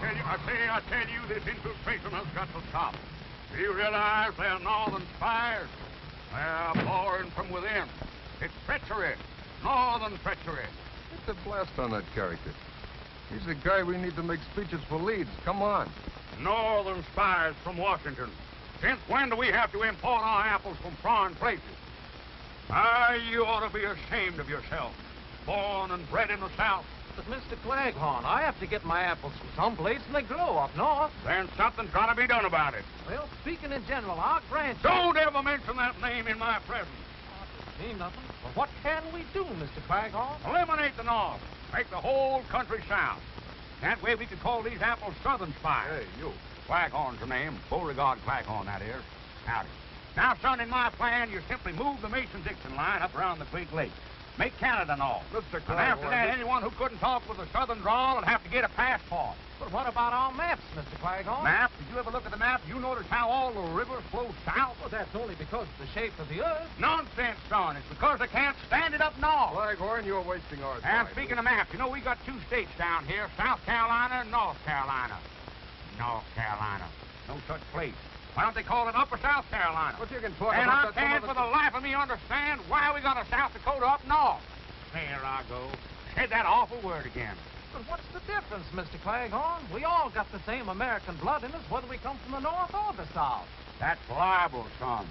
I tell you, this infiltration has got to stop. Do you realize they're northern spies? They're boring from within. It's treachery. Northern treachery. Get the blast on that character. He's the guy we need to make speeches for Leeds. Come on. Northern spies from Washington. Since when do we have to import our apples from foreign places? You ought to be ashamed of yourself. Born and bred in the South. But, Mr. Claghorn, I have to get my apples from someplace, and they grow up north. Then something's got to be done about it. Well, speaking in general, I'll grant you... Don't ever mention that name in my presence. Doesn't mean nothing. Well, what can we do, Mr. Claghorn? Eliminate the North. Make the whole country South. That way we could call these apples Southern spies. Hey, you. Claghorn's the name. Beauregard Claghorn, that is. Howdy. Now, son, in my plan, you simply move the Mason-Dixon line up around the Great Lake. Make Canada North. Mr. And after that, anyone who couldn't talk with a Southern drawl would have to get a passport. But what about our maps, Mr. Claghorn? Map? Did you ever look at the map? You notice how all the rivers flow south? Well, that's only because of the shape of the earth. Nonsense, son. It's because they can't stand it up north. Claghorn, you're wasting our And time. speaking of maps, you know, we got two states down here, South Carolina and North Carolina. North Carolina. No such place. Why don't they call it Upper South Carolina? But you can talk And I about that can't for the life of me understand why we got a South Dakota up north. There I go. Said that awful word again. But what's the difference, Mr. Claghorn? We all got the same American blood in us, whether we come from the north or the south. That's libel, son.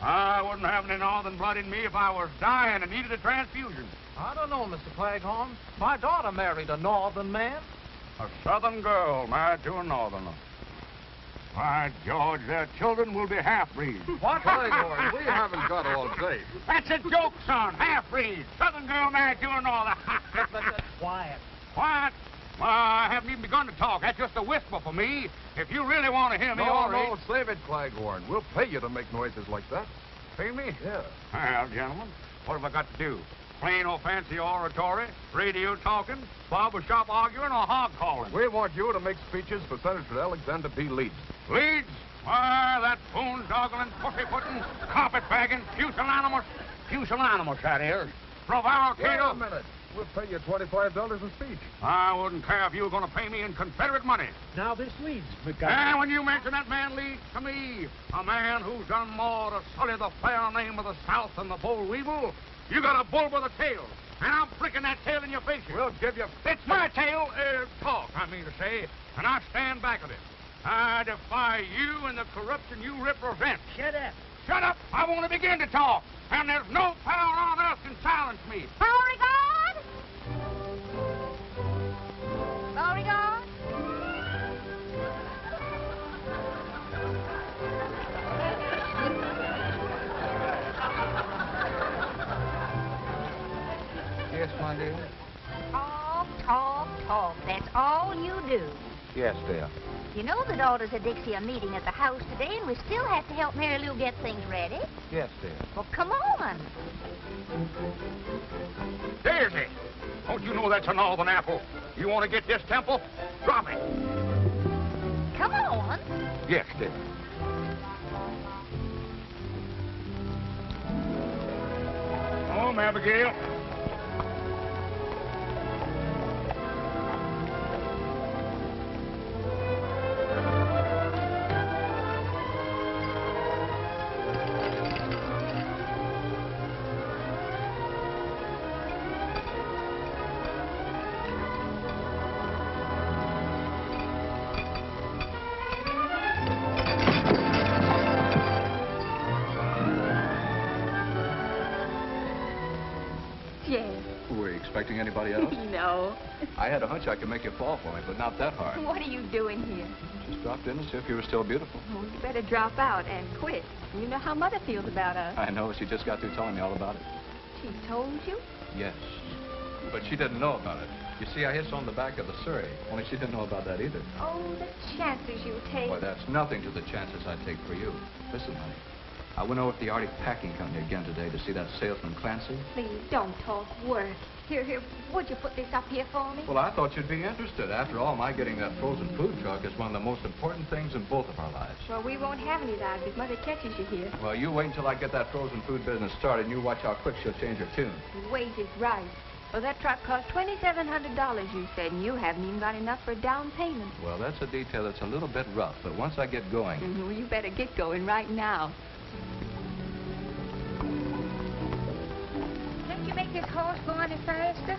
I wouldn't have any northern blood in me if I was dying and needed a transfusion. I don't know, Mr. Claghorn. My daughter married a northern man. A southern girl married to a northerner. By George, their children will be half-breeds. What? Claghorn, we haven't got all day. That's a joke, son. Half-breeds. Southern girl married to a northerner. Quiet. Quiet? I haven't even begun to talk. That's just a whisper for me. If you really want to hear me, all right. No, save it, Claghorn. We'll pay you to make noises like that. Pay me? Yeah. Well, gentlemen, what have I got to do? Plain or fancy oratory, radio talking, barber shop arguing, or hog calling? We want you to make speeches for Senator Alexander B. Leeds. Leeds? Why, that boondoggling, pussy-footing, carpet-bagging, pusillanimous, that is. Wait Prevaricator. a minute. We'll pay you $25 a speech. I wouldn't care if you were going to pay me in Confederate money. Now this Leeds, And when you mention that man Leeds to me, a man who's done more to sully the fair name of the South than the boll weevil, you got a bull with a tail. And I'm flicking that tail in your face. We'll give you... It's my tail, talk, I mean to say, and I stand back of it. I defy you and the corruption you represent. Shut up. Shut up! I want to begin to talk, and there's no power on earth can silence me. Beauregard? Beauregard? Yes, my dear? Talk, talk, talk. That's all you do. Yes, dear. You know the daughters of Dixie are meeting at the house today, and we still have to help Mary Lou get things ready. Yes, dear. Well, come on. Daisy! Don't you know that's a northern apple? You want to get this temple? Drop it. Come on. Yes, dear. Home, Abigail. Yes. Were you expecting anybody else? No. I had a hunch I could make you fall for me, but not that hard. What are you doing here? Just dropped in to see if you were still beautiful. Oh, you better drop out and quit. You know how Mother feels about us. I know. She just got through telling me all about it. She told you? Yes. But she didn't know about it. You see, I hit on the back of the Surrey, only she didn't know about that either. Oh, the chances you take. Why, that's nothing to the chances I take for you. Listen, honey. I went over to the Arctic Packing Company again today to see that salesman Clancy. Please, don't talk work. Here, would you put this up here for me? Well, I thought you'd be interested. After all, my getting that frozen food truck is one of the most important things in both of our lives. Well, we won't have any of that if Mother catches you here. Well, you wait until I get that frozen food business started, and you watch how quick she'll change her tune. Wait is right. Well, that truck cost $2,700, you said, and you haven't even got enough for a down payment. Well, that's a detail that's a little bit rough, but once I get going... Well, you better get going right now. Can't you make this horse go any faster?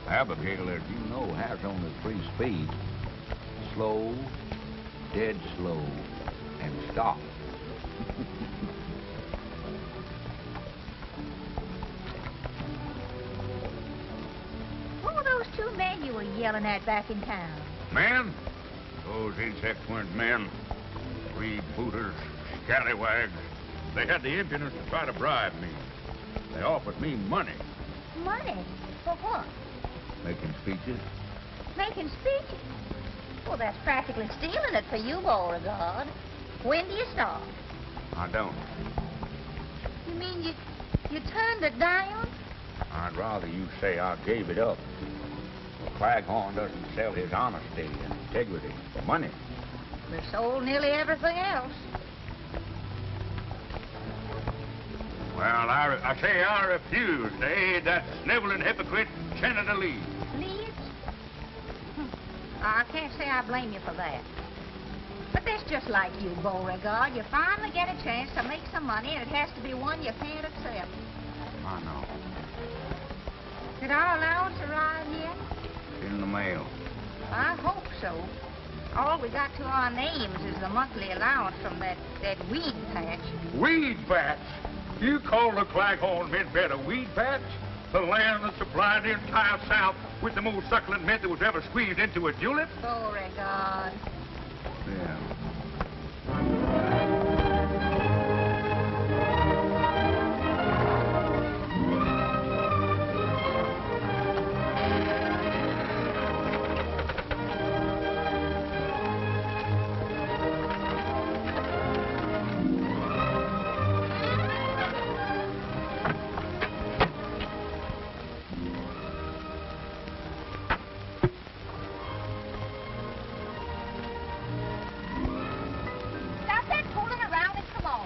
Abigail, as you know, has only 3 speeds. Slow, dead slow, and stop. What were those 2 men you were yelling at back in town? Men? Those insequent men. Freebooters, scallywags. They had the impudence to try to bribe me. They offered me money. Money? For what? Making speeches. Making speeches? Well, that's practically stealing it for you, Beauregard. When do you start? I don't. You mean you turned it down? I'd rather you say I gave it up. Claghorn doesn't sell his honesty and integrity for money. We sold nearly everything else. Well, I say I refuse to aid that sniveling hypocrite, Senator Leeds. Leeds? I can't say I blame you for that. But that's just like you, Beauregard. You finally get a chance to make some money, and it has to be one you can't accept. I know. Did our allowance arrive yet? It's in the mail. I hope so. All we got to our names is the monthly allowance from that weed patch. Weed patch? You call the Claghorn mint bed a weed patch? The land that supplied the entire South with the most succulent mint that was ever squeezed into a julep? Beauregard. Yeah. Stop that fooling around and come on.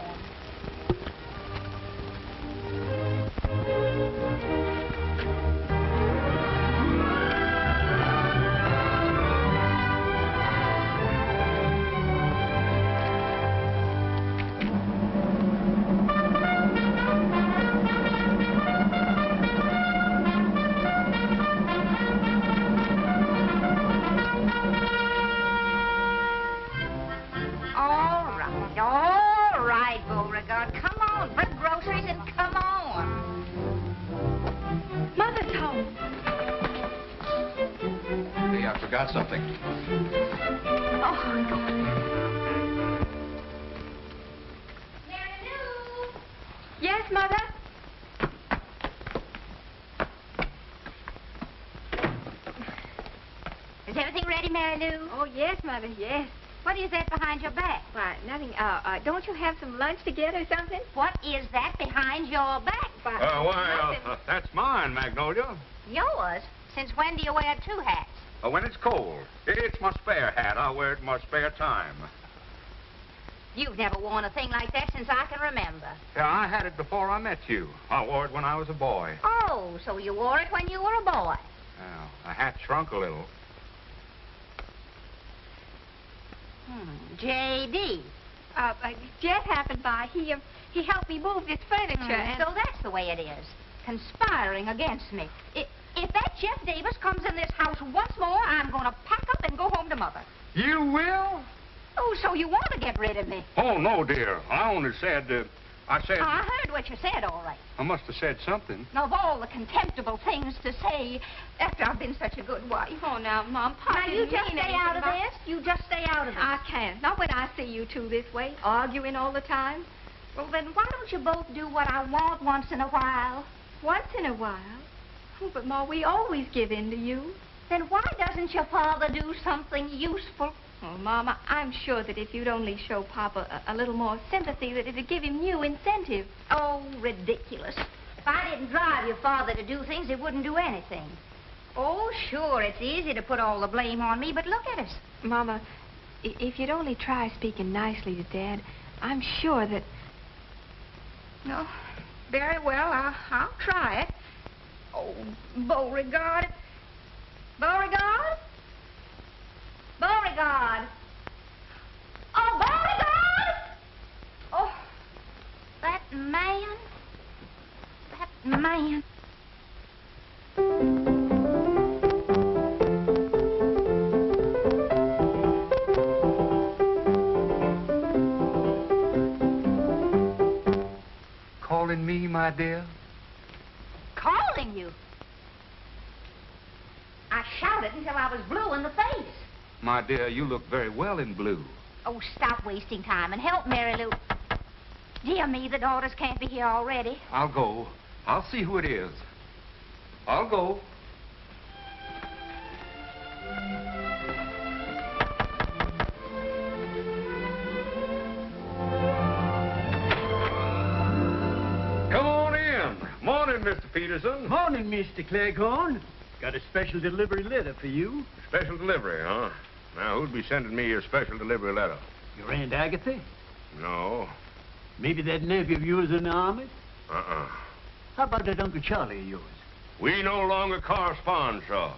All right, Beauregard. Come on, bring groceries and come on. Mother's home. Hey, I forgot something. Oh. Mary Lou! Yes, Mother? Is everything ready, Mary Lou? Oh, yes, Mother, yes. What is that behind your back? Why, nothing. Don't you have some lunch to get or something? What is that behind your back? Nothing. That's mine, Magnolia. Yours? Since when do you wear 2 hats? When it's cold. It's my spare hat. I wear it in my spare time. You've never worn a thing like that since I can remember. Yeah, I had it before I met you. I wore it when I was a boy. Oh, so you wore it when you were a boy. Well, the hat shrunk a little. J.D. Jet happened by. He helped me move this furniture. And So that's the way it is. Conspiring against me. If that Jeff Davis comes in this house once more, I'm going to pack up and go home to Mother. You will? Oh, so you want to get rid of me? Oh, no, dear. I only said, I said... I heard what you said, all right. I must have said something. Now, of all the contemptible things to say after I've been such a good wife. Oh, now, Mom, Pop Now, you didn't just mean stay anything out of about- this. You just stay out of this. I can't. Not when I see you two this way, arguing all the time. Well, then why don't you both do what I want once in a while? Once in a while. Oh, but, Ma, we always give in to you. Then why doesn't your father do something useful? Oh, Mama, I'm sure that if you'd only show Papa a little more sympathy, that it'd give him new incentive. Oh, ridiculous. If I didn't drive your father to do things, he wouldn't do anything. Oh, sure, it's easy to put all the blame on me, but look at us. Mama, if you'd only try speaking nicely to Dad, I'm sure that... No, very well, I'll try it. Oh, Beauregard. Beauregard? Beauregard. Oh, Beauregard! Oh, that man. That man. Calling me, my dear? Calling you? I shouted until I was blue in the face. My dear, you look very well in blue. Oh, stop wasting time and help Mary Lou. Dear me, the daughters can't be here already. I'll go. I'll see who it is. I'll go. Come on in. Morning, Mr. Peterson. Morning, Mr. Cleghorn. Got a special delivery letter for you. Special delivery, huh? Now, who'd be sending me a special delivery letter? Your Aunt Agatha? No. Maybe that nephew of yours in the army? Uh-uh. How about that Uncle Charlie of yours? We no longer correspond, sir.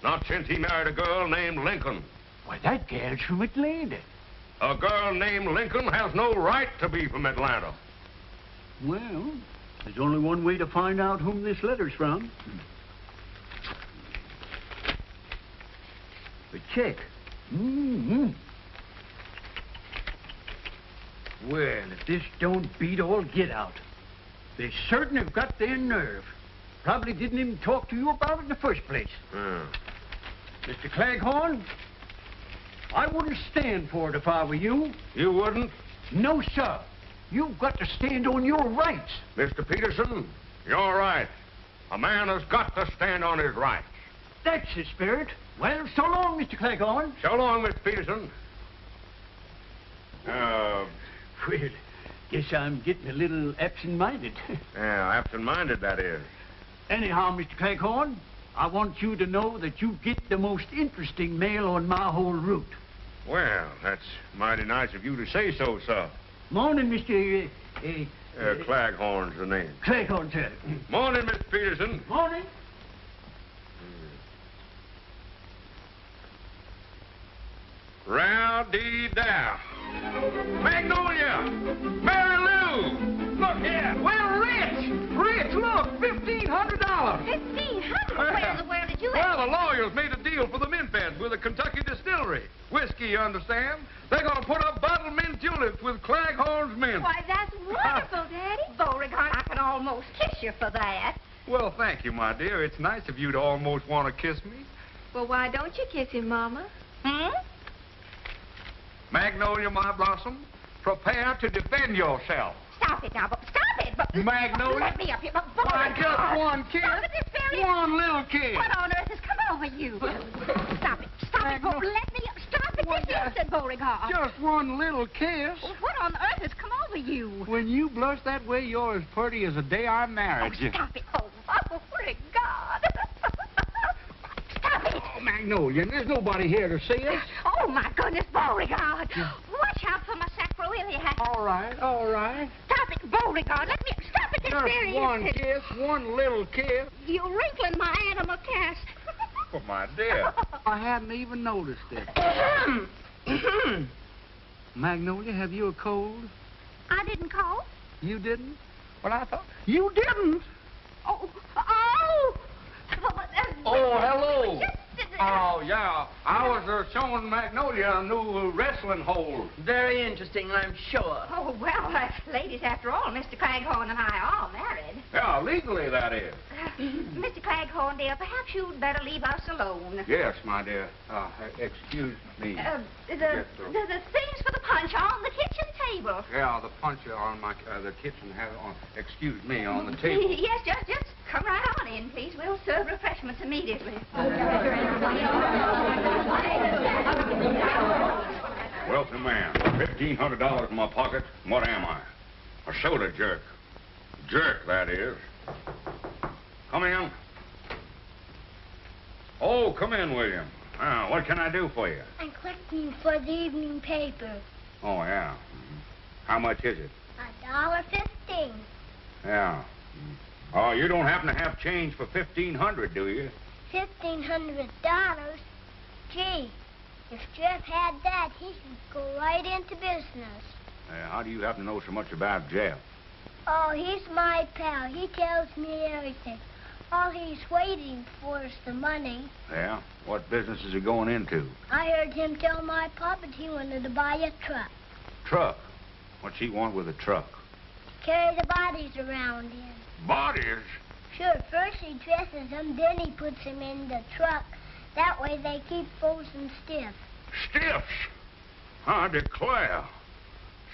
Not since he married a girl named Lincoln. Why, that gal's from Atlanta. A girl named Lincoln has no right to be from Atlanta. Well, there's only one way to find out whom this letter's from. A check. Mm-hmm. Well, if this don't beat all get out. They certain have got their nerve. Probably didn't even talk to you about it in the first place. Mr. Cleghorn, I wouldn't stand for it if I were you. You wouldn't? No, sir. You've got to stand on your rights. Mr. Peterson, you're right. A man has got to stand on his rights. That's the spirit. Well, so long, Mr. Cleghorn. So long, Mr. Peterson. Well, guess I'm getting a little absent-minded. Yeah, absent-minded, that is. Anyhow, Mr. Cleghorn, I want you to know that you get the most interesting mail on my whole route. Well, that's mighty nice of you to say so, sir. Morning, Mr. Claghorn's the name. Cleghorn, sir. Morning, Mr. Peterson. Morning. Row-dee-dow. Magnolia! Mary Lou! Look here! Well, Rich, look, $1,500. $1,500? Where in the world did you Well, the lawyers made a deal for the mint beds with a Kentucky distillery. Whiskey, you understand? They're going to put up bottled mint tulips with Claghorn's mint. Why, that's wonderful, Daddy. Beauregard, I can almost kiss you for that. Well, thank you, my dear. It's nice of you to almost want to kiss me. Well, why don't you kiss him, Mama? Hmm? Magnolia, my blossom, prepare to defend yourself. Stop it now, stop it! But Magnolia? let me up here, but Why, Beauregard. just one kiss. Stop it this very... One little kiss. What on earth has come over you? Stop it, Let me up. Stop it this instant, Beauregard. Just one little kiss. What on earth has come over you? When you blush that way, you're as pretty as the day I married you. Stop it. Oh, Beauregard. Stop it. Oh, Magnolia, there's nobody here to see us. Oh, my goodness, Beauregard. Watch out for my sacroiliac. All right. Stop it, Beauregard. Let me... Stop it this very Just one instant. kiss, one little kiss. You're wrinkling my animal cast. Oh, my dear. I hadn't even noticed it. Magnolia, have you a cold? I didn't call. You didn't? Well, I thought... You didn't? Oh! Oh, hello. Oh, yeah. I was showing Magnolia a new wrestling hold. Very interesting, I'm sure. Oh, well, ladies, after all, Mr. Claghorn and I are married. Yeah, legally, that is. Mr. Claghorn, dear, perhaps you'd better leave us alone. Yes, my dear. Excuse me. The things for the punch are on the kitchen table. Yeah, the punch on the kitchen have on, excuse me, on the table. Yes, just come right on in, please. We'll serve refreshments immediately. Wealthy man, $1,500 in my pocket. What am I? A soda jerk. Jerk, that is. Come in. Oh, come in, William. What can I do for you? I'm collecting for the evening paper. Oh, yeah. How much is it? $1.15. Yeah. Oh, you don't happen to have change for $1,500, do you? $1,500? Gee, if Jeff had that, he could go right into business. How do you happen to know so much about Jeff? Oh, he's my pal. He tells me everything. All he's waiting for is the money. Yeah? What business is he going into? I heard him tell my papa that he wanted to buy a truck. Truck? What's he want with a truck? Carry the bodies around in. Bodies? Sure, first he dresses them, then he puts them in the truck. That way they keep frozen stiff. Stiffs? I declare.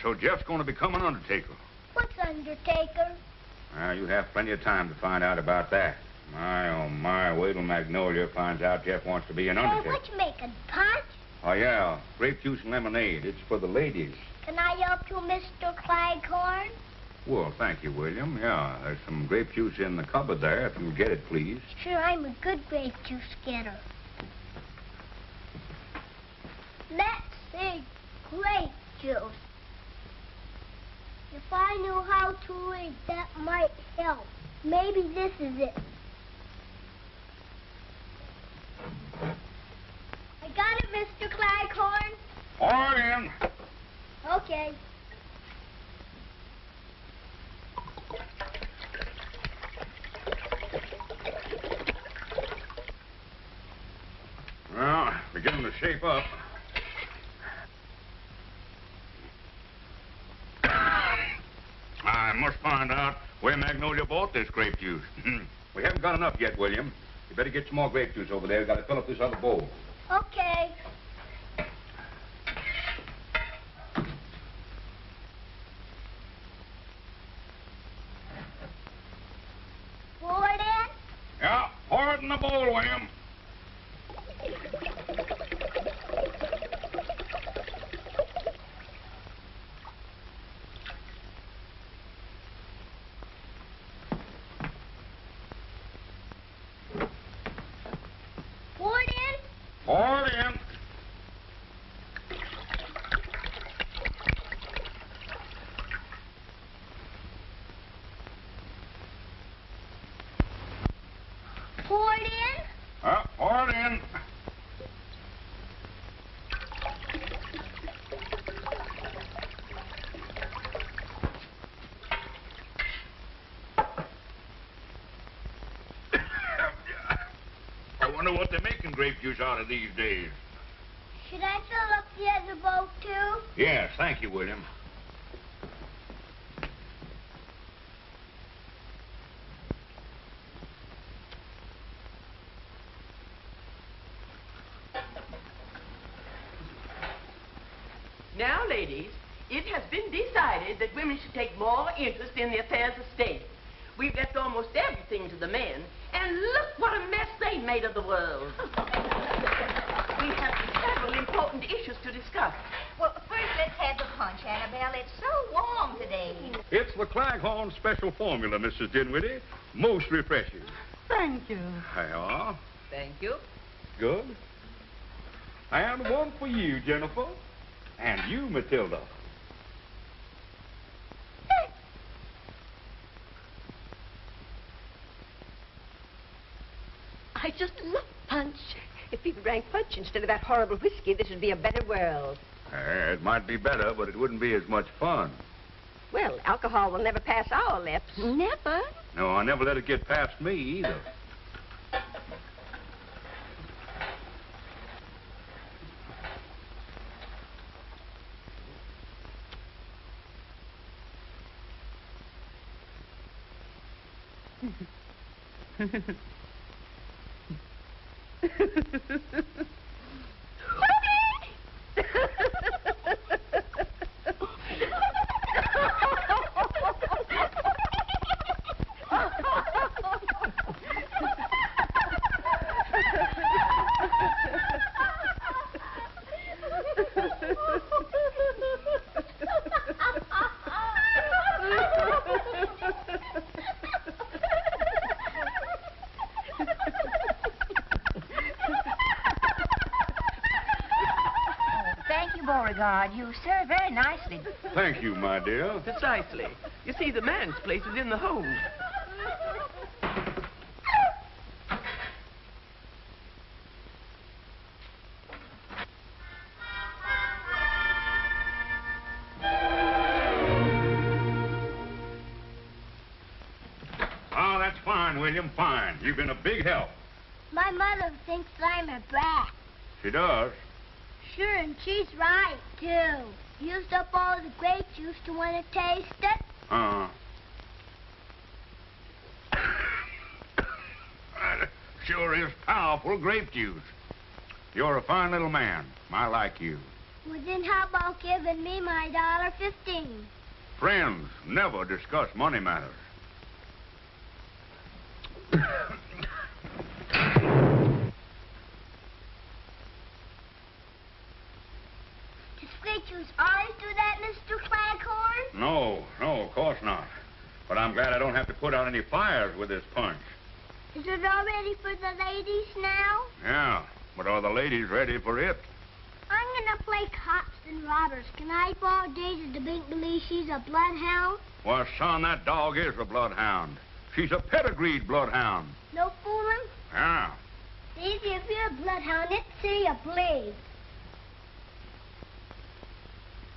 So Jeff's going to become an undertaker. What's undertaker? You have plenty of time to find out about that. My, oh my, wait till Magnolia finds out Jeff wants to be an undertaker. Hey, what you making, punch? Oh, yeah, grape juice and lemonade. It's for the ladies. Can I help you, Mr. Claghorn? Well, thank you, William. Yeah, there's some grape juice in the cupboard there, if you'll get it, please. Sure, I'm a good grape juice getter. Let's see, grape juice. If I knew how to read, that might help. Maybe this is it. I got it, Mr. Claghorn. All right, in. Okay. Well, beginning to shape up. I must find out where Magnolia bought this grape juice. We haven't got enough yet, William. You better get some more grape juice over there. We've got to fill up this other bowl. Okay. Pour it in? Yeah, pour it in the bowl, William. Pour it in? Pour it in. Pour it in? Pour it in. I wonder what they're making grape juice out of these days. Should I fill up the other bowl, too? Yes, thank you, William. Now, ladies, it has been decided that women should take more interest in the affairs of state. We've left almost everything to the men, and look what a mess they made of the world. We have several important issues to discuss. Well, first let's have the punch, Annabelle. It's so warm today. It's the Claghorn Special Formula, Mrs. Dinwiddie. Most refreshing. Thank you. There you are. Thank you. Good. And one for you, Jennifer. And you, Matilda. I just love punch. If people drank punch instead of that horrible whiskey, this would be a better world. It might be better, but it wouldn't be as much fun. Well, alcohol will never pass our lips. Never? No, I never let it get past me either. Thank you, Beauregard. You serve very nicely. Thank you, my dear. Precisely. You see, the man's place is in the home. Fine, William, fine. You've been a big help. My mother thinks I'm a brat. She does. Sure, and she's right, too. Used up all the grape juice to want to taste it. Uh-huh. Sure is powerful grape juice. You're a fine little man. I like you. Well, then how about giving me my $1.15? Friends never discuss money matters. Does grape juice always do that, Mr. Claghorn? No, of course not. But I'm glad I don't have to put out any fires with this punch. Is it all ready for the ladies now? Yeah, but are the ladies ready for it? I'm gonna play cops and robbers. Can I borrow Daisy to make believe she's a bloodhound? Well, son, that dog is a bloodhound. She's a pedigreed bloodhound. No fooling? Yeah. Daisy, if you're a bloodhound, let's see you bleed.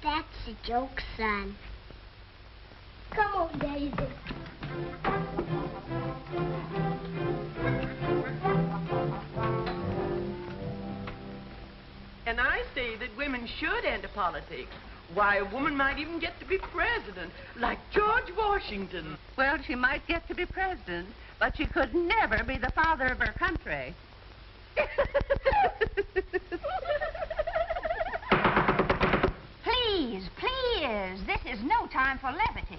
That's a joke, son. Come on, Daisy. And I say that women should enter politics. Why, a woman might even get to be president, like George Washington. Well, she might get to be president, but she could never be the father of her country. Please, this is no time for levity.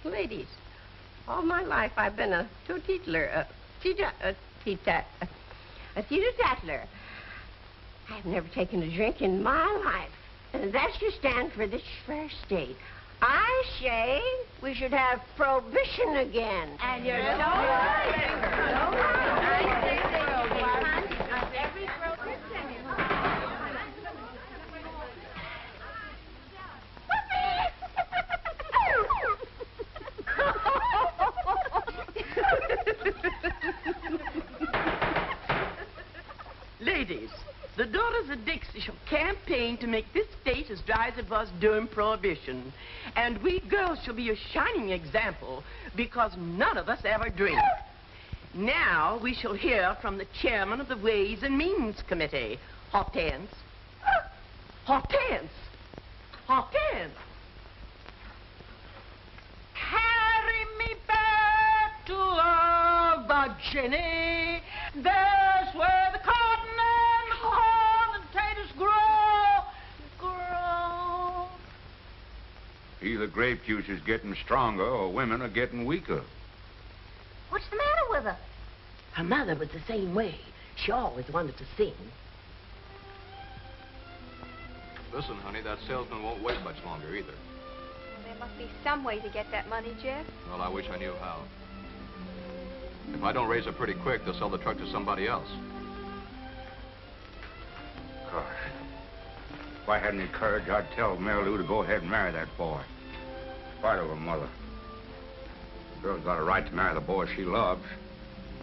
Ladies, all my life I've been a teetotaler, a teetotaler. I've never taken a drink in my life. And that should stand for this fair state. I say we should have prohibition again. And you're so right. Ladies, the daughters of Dixie shall campaign to make this state as dry as it was during Prohibition. And we girls shall be a shining example because none of us ever drink. Now we shall hear from the chairman of the Ways and Means Committee. Hortense. Hortense. Hortense. Carry me back to Virginia. There's where the cotton and corn and potatoes grow. Either grape juice is getting stronger or women are getting weaker. What's the matter with her? Her mother was the same way. She always wanted to sing. Listen, honey, that salesman won't wait much longer either. There must be some way to get that money, Jeff. Well, I wish I knew how. If I don't raise it pretty quick, they'll sell the truck to somebody else. Gosh. If I had any courage, I'd tell Mary Lou to go ahead and marry that boy. In spite of her mother. The girl's got a right to marry the boy she loves,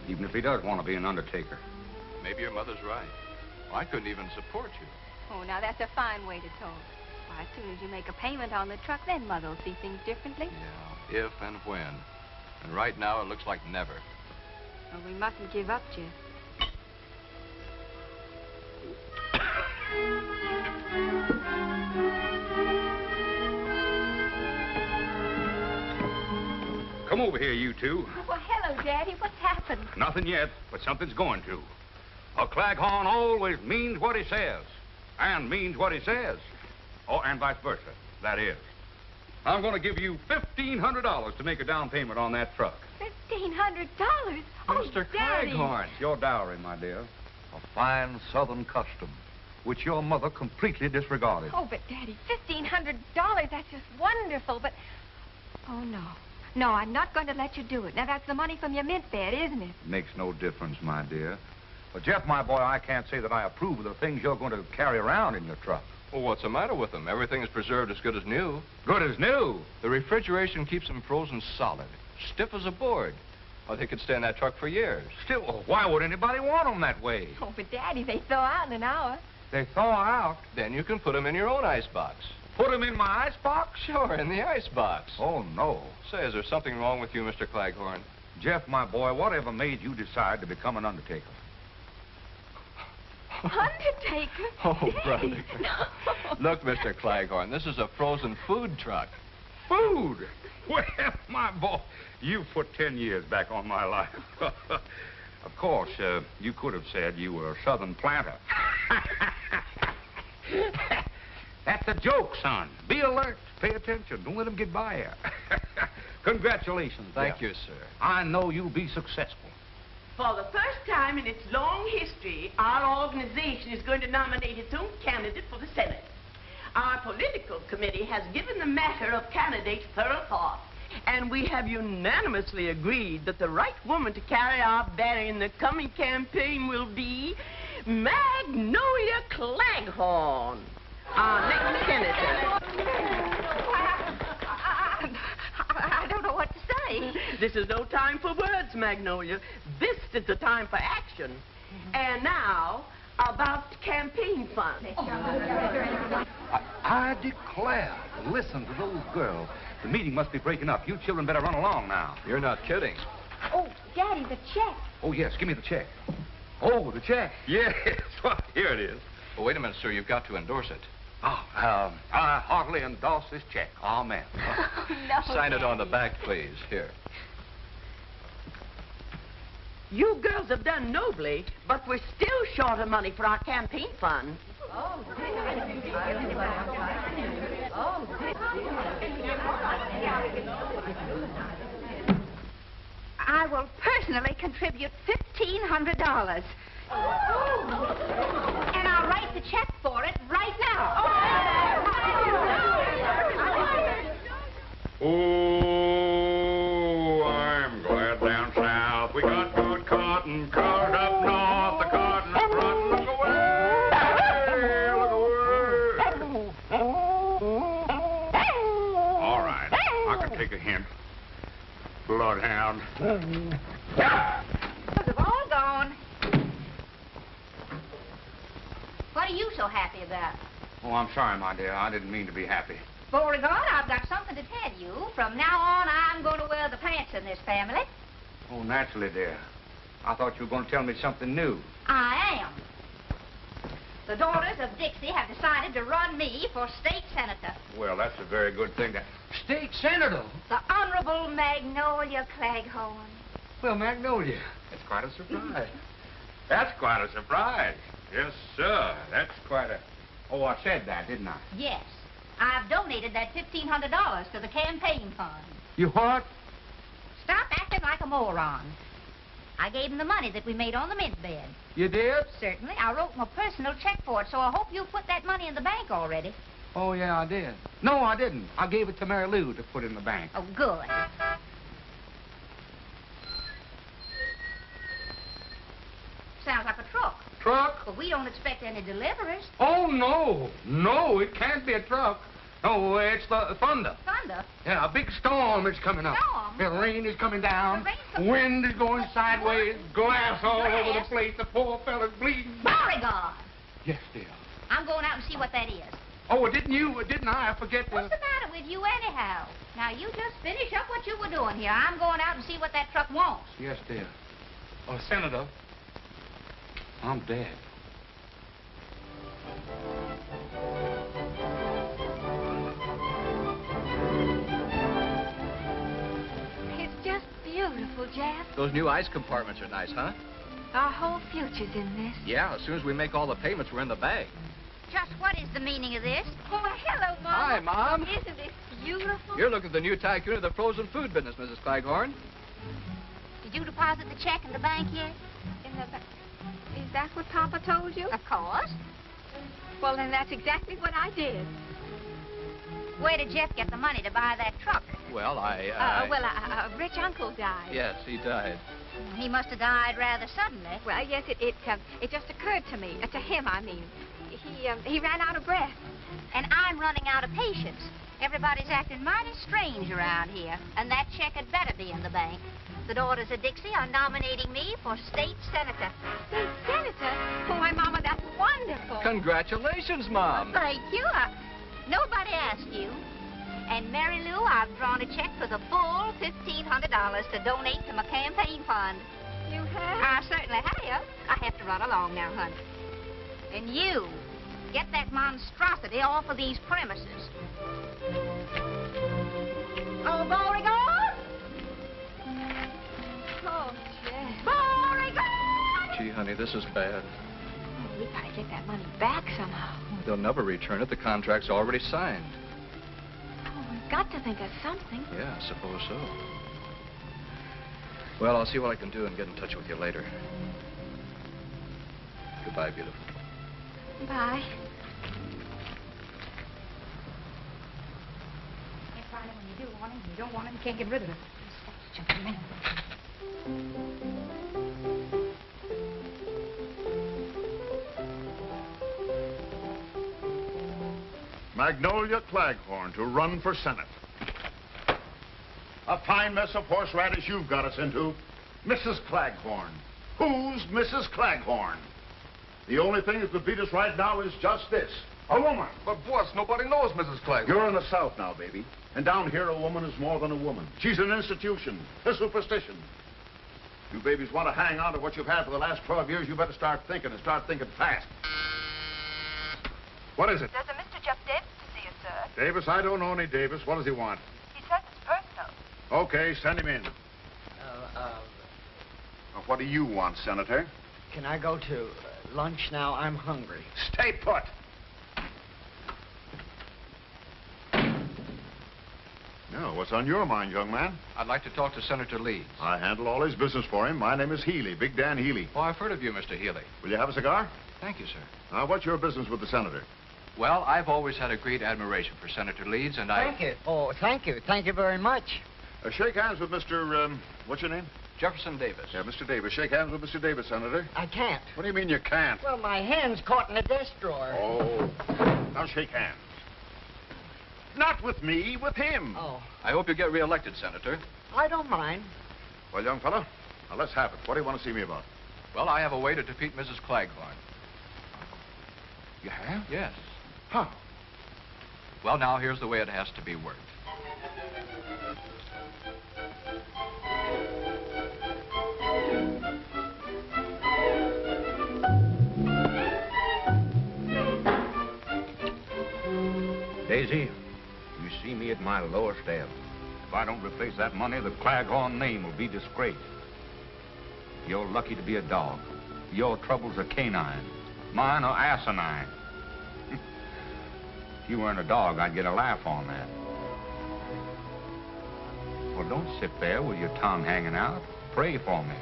even if he does want to be an undertaker. Maybe your mother's right. Well, I couldn't even support you. Oh, now that's a fine way to talk. Why, as soon as you make a payment on the truck, then Mother will see things differently. Yeah, if and when. And right now, it looks like never. Well, we mustn't give up, Jeff. Come over here, you two. Well, hello, Daddy. What's happened? Nothing yet, but something's going to. A Claghorn always means what he says, and means what he says. Oh, and vice versa, that is. I'm going to give you $1,500 to make a down payment on that truck. $1,500? Oh, Mr. Daddy. Claghorn. It's your dowry, my dear. A fine Southern custom, which your mother completely disregarded. Oh, but Daddy, $1,500, that's just wonderful, but... Oh, no. No, I'm not going to let you do it. Now, that's the money from your mint bed, isn't it? Makes no difference, my dear. But, Jeff, my boy, I can't say that I approve of the things you're going to carry around in your truck. Well, what's the matter with them? Everything is preserved as good as new. Good as new? The refrigeration keeps them frozen solid, stiff as a board. Or they could stay in that truck for years. Still, why would anybody want them that way? Oh, but Daddy, they thaw out in an hour. They thaw out? Then you can put them in your own icebox. Put them in my icebox? Sure, in the icebox. Oh, no. Say, is there something wrong with you, Mr. Claghorn? Jeff, my boy, whatever made you decide to become an undertaker? Undertaker? Oh, brother. No. Look, Mr. Claghorn, this is a frozen food truck. Food? Well, my boy, you put 10 years back on my life. Of course, you could have said you were a southern planter. That's a joke, son. Be alert. Pay attention. Don't let them get by you. Congratulations, Thank Jeff. you, sir. I know you'll be successful. For the first time in its long history, our organization is going to nominate its own candidate for the Senate. Our political committee has given the matter of candidates thorough thought, and we have unanimously agreed that the right woman to carry our banner in the coming campaign will be Magnolia Claghorn, our next senator. I don't know what to say. This is no time for words, Magnolia. This is the time for action. And now, about campaign funds. I declare. Listen to those girls. The meeting must be breaking up. You children better run along now. You're not kidding. Oh, Daddy, the check. Oh, yes. Give me the check. Oh, the check. Yes. Well, here it is. Oh, wait a minute, sir. You've got to endorse it. Oh, I heartily endorse this check. Amen. No, Sign it on the Daddy. back, please. Here. You girls have done nobly, but we're still short of money for our campaign fund. I will personally contribute $1,500. And I'll write the check for it right now. Oh, I'm glad down south we got good cotton. Cars up north, the cotton up front. Look away, look away. All right, I can take a hint. Bloodhound. They've all gone. What are you so happy about? Oh, I'm sorry, my dear. I didn't mean to be happy. Beauregard, I've got something to tell you. From now on, I'm going to wear the pants in this family. Oh, naturally, dear. I thought you were going to tell me something new. I am. The daughters of Dixie have decided to run me for state senator. Well, that's a very good thing. State senator? The Honorable Magnolia Claghorn. Well, Magnolia, that's quite a surprise. That's quite a surprise. Yes, sir. That's quite a... Oh, I said that, didn't I? Yes. I've donated that $1,500 to the campaign fund. You what? Stop acting like a moron. I gave him the money that we made on the mint bed. You did? Certainly. I wrote him a personal check for it, so I hope you put that money in the bank already. Oh, yeah, I did. No, I didn't. I gave it to Mary Lou to put in the bank. Oh, good. Sounds like a truck. Truck? But we don't expect any deliveries. Oh, no. No, it can't be a truck. No, it's the thunder. Thunder? Yeah, a big storm is coming up. Storm? The rain is coming down. The rain's coming Wind is going sideways. Glass all over the Glass? place. The poor fella's bleeding. Beauregard! Yes, dear. I'm going out and see what that is. Oh, didn't I? I forget to... What's the matter with you anyhow? Now, you just finish up what you were doing here. I'm going out and see what that truck wants. Yes, dear. Oh, Senator, I'm dead. It's just beautiful, Jeff. Those new ice compartments are nice, huh? Our whole future's in this. Yeah, as soon as we make all the payments, we're in the bag. Just what is the meaning of this? Oh, hello, Mom. Hi, Mom. Isn't this beautiful? You're looking at the new tycoon of the frozen food business, Mrs. Claghorn. Did you deposit the check in the bank yet? Is that what Papa told you? Of course. Well, then that's exactly what I did. Where did Jeff get the money to buy that truck? Well, A rich uncle died. Yes, he died. He must have died rather suddenly. Well, yes, it just occurred to me. To him, I mean. He ran out of breath. And I'm running out of patience. Everybody's acting mighty strange around here. And that check had better be in the bank. The daughters of Dixie are nominating me for state senator. State senator? Oh, my Mama, that's wonderful. Congratulations, Mom. Thank you. Nobody asked you. And Mary Lou, I've drawn a check for the full $1,500 to donate to my campaign fund. You have? I certainly have. I have to run along now, honey. And you, get that monstrosity off of these premises. Oh, Beauregard! Oh, Jeff. Beauregard! Gee, honey, this is bad. Oh, we gotta get that money back somehow. They'll never return it. The contract's already signed. Oh, we've got to think of something. Yeah, I suppose so. Well, I'll see what I can do and get in touch with you later. Goodbye, beautiful. Bye. Can't find it when you do want it. You don't want it, you can't get rid of it. Jumping in. Magnolia Claghorn to run for Senate. A fine mess of horseradish you've got us into. Mrs. Claghorn. Who's Mrs. Claghorn? The only thing that could beat us right now is just this. A woman. But, boss, nobody knows Mrs. Claghorn. You're in the South now, baby. And down here, a woman is more than a woman. She's an institution, a superstition. You babies want to hang on to what you've had for the last 12 years, you better start thinking and start thinking fast. What is it? There's a Mr. Jeff Davis to see you, sir. Davis? I don't know any Davis. What does he want? He says it's personal. Okay, send him in. What do you want, Senator? Can I go to lunch now? I'm hungry. Stay put. Now, what's on your mind, young man? I'd like to talk to Senator Leeds. I handle all his business for him. My name is Healy, Big Dan Healy. Oh, I've heard of you, Mr. Healy. Will you have a cigar? Thank you, sir. Now, what's your business with the senator? Well, I've always had a great admiration for Senator Leeds, and Thank you. Oh, thank you. Thank you very much. Shake hands with Mr. What's your name? Jefferson Davis. Yeah, Mr. Davis. Shake hands with Mr. Davis, Senator. I can't. What do you mean you can't? Well, my hand's caught in a desk drawer. Oh. Now shake hands. Not with me, with him. Oh. I hope you get reelected, Senator. I don't mind. Well, young fella, now let's have it. What do you want to see me about? Well, I have a way to defeat Mrs. Claghorn. You have? Yes. How? Well, now, here's the way it has to be worked. Daisy, you see me at my lowest ebb. If I don't replace that money, the Claghorn name will be disgraced. You're lucky to be a dog. Your troubles are canine. Mine are asinine. If you weren't a dog, I'd get a laugh on that. Well, don't sit there with your tongue hanging out. Pray for me.